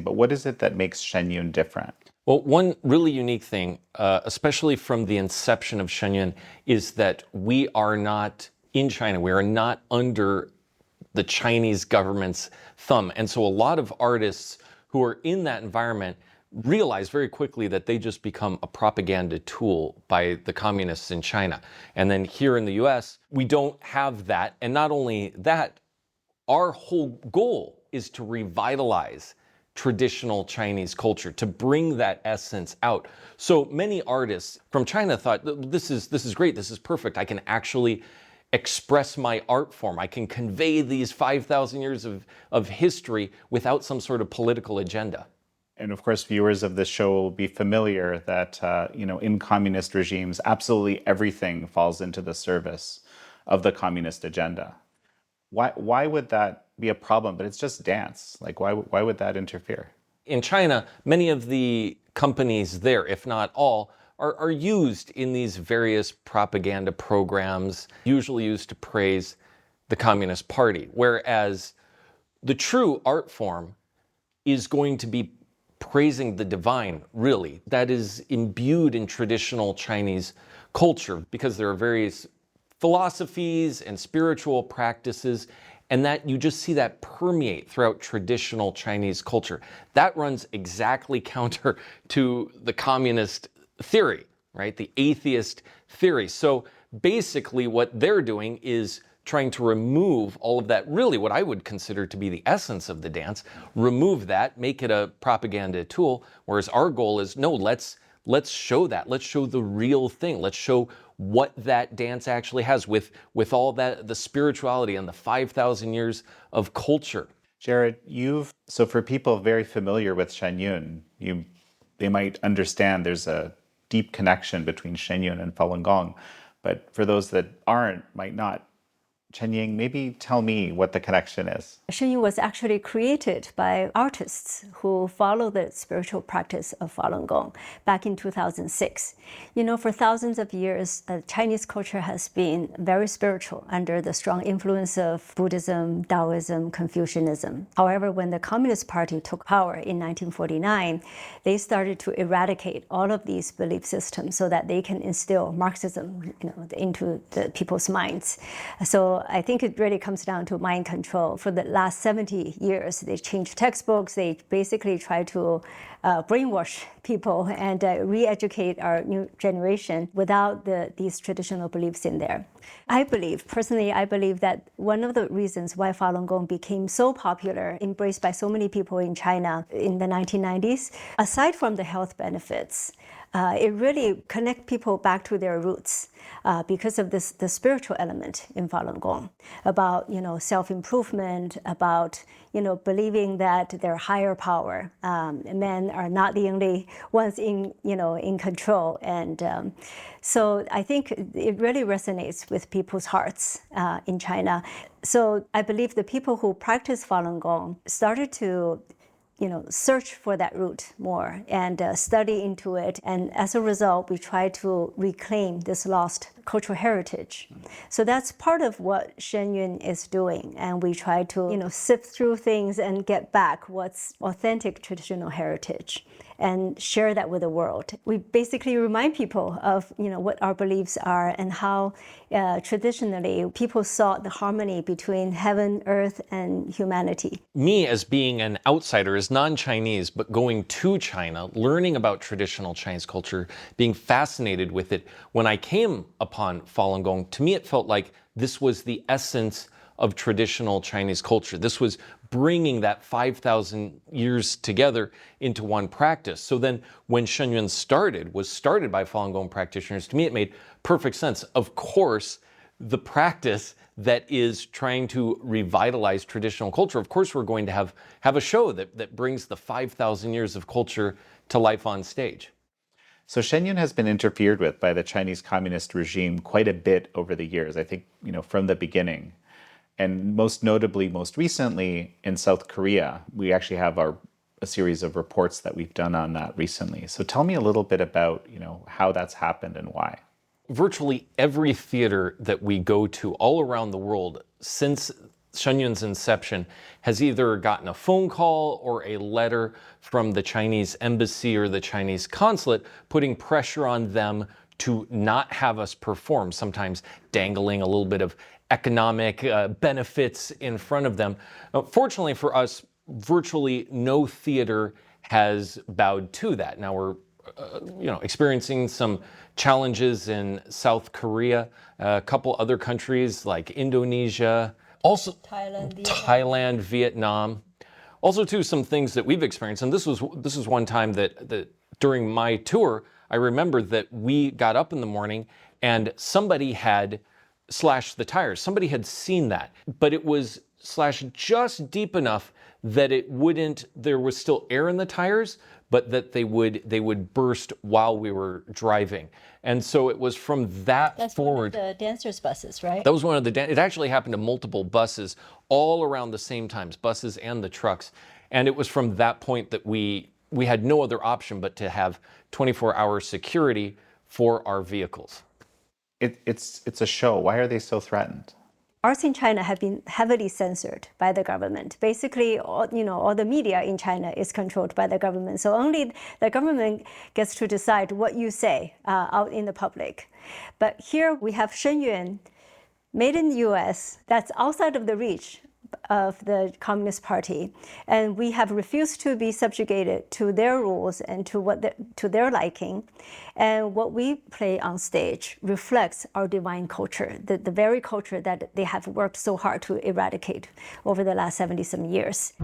but what is it that makes Shen Yun different? Well, one really unique thing, especially from the inception of Shen Yun, is that we are not in China. We are not under the Chinese government's thumb. And so a lot of artists who are in that environment realize very quickly that they just become a propaganda tool by the communists in China. And then here in the US, we don't have that. And not only that, our whole goal is to revitalize traditional Chinese culture, to bring that essence out. So many artists from China thought, this is great, this is perfect. I can actually express my art form. I can convey these 5,000 years of history without some sort of political agenda. And of course, viewers of this show will be familiar that, in communist regimes, absolutely everything falls into the service of the communist agenda. Why would that be a problem? But it's just dance. Like, why would that interfere? In China, many of the companies there, if not all, are used in these various propaganda programs, usually used to praise the Communist Party. Whereas the true art form is going to be praising the divine, really. That is imbued in traditional Chinese culture because there are various philosophies and spiritual practices, and that you just see that permeate throughout traditional Chinese culture. That runs exactly counter to the communist theory, right? The atheist theory. So basically what they're doing is trying to remove all of that, really what I would consider to be the essence of the dance, remove that, make it a propaganda tool, whereas our goal is, no, let's show that. Let's show the real thing. Let's show what that dance actually has with all that, the spirituality and the 5,000 years of culture. Jared, so for people very familiar with Shen Yun, they might understand there's a deep connection between Shen Yun and Falun Gong, but for those that might not. Chen Ying, maybe tell me what the connection is. Shen Yun was actually created by artists who follow the spiritual practice of Falun Gong back in 2006. For thousands of years, Chinese culture has been very spiritual under the strong influence of Buddhism, Taoism, Confucianism. However, when the Communist Party took power in 1949, they started to eradicate all of these belief systems so that they can instill Marxism into the people's minds. So I think it really comes down to mind control. For the last 70 years, they changed textbooks. They basically try to brainwash people and re-educate our new generation without these traditional beliefs in there. Personally, I believe that one of the reasons why Falun Gong became so popular, embraced by so many people in China in the 1990s, aside from the health benefits, it really connects people back to their roots because of the spiritual element in Falun Gong, about self-improvement, about believing that they're higher power. Men are not the only ones in control, and so I think it really resonates with people's hearts in China. So I believe the people who practice Falun Gong started to search for that root more and study into it. And as a result, we try to reclaim this lost cultural heritage. So that's part of what Shen Yun is doing. And we try to, sift through things and get back what's authentic traditional heritage and share that with the world. We basically remind people of, what our beliefs are and how traditionally people sought the harmony between heaven, earth, and humanity. Me, as being an outsider, as non-Chinese, but going to China, learning about traditional Chinese culture, being fascinated with it, when I came upon Falun Gong, to me it felt like this was the essence of traditional Chinese culture. This was bringing that 5,000 years together into one practice. So then when Shen Yun was started by Falun Gong practitioners, to me it made perfect sense. Of course, the practice that is trying to revitalize traditional culture, of course we're going to have a show that brings the 5,000 years of culture to life on stage. So Shen Yun has been interfered with by the Chinese Communist regime quite a bit over the years, I think, from the beginning. And most notably, most recently, in South Korea, we actually have a series of reports that we've done on that recently. So tell me a little bit about, how that's happened and why. Virtually every theater that we go to all around the world since Shen Yun's inception, has either gotten a phone call or a letter from the Chinese embassy or the Chinese consulate putting pressure on them to not have us perform, sometimes dangling a little bit of economic benefits in front of them. Fortunately for us, virtually no theater has bowed to that. Now we're experiencing some challenges in South Korea, a couple other countries like Indonesia, also Thailand, Vietnam. Also, too, some things that we've experienced, and this was one time that during my tour, I remember that we got up in the morning and somebody had slashed the tires. Somebody had seen that, but it was slashed just deep enough that there was still air in the tires, but that they would burst while we were driving. And so it was from that forward. That's one of the dancers' buses, right? That was one of it actually happened to multiple buses all around the same times, buses and the trucks. And it was from that point that we had no other option but to have 24-hour security for our vehicles. It's a show. Why are they so threatened? Arts in China have been heavily censored by the government. Basically, all the media in China is controlled by the government. So only the government gets to decide what you say out in the public. But here we have Shen Yun, made in the US, that's outside of the reach of the Communist Party, and we have refused to be subjugated to their rules and to their liking. And what we play on stage reflects our divine culture, the very culture that they have worked so hard to eradicate over the last 70-some years.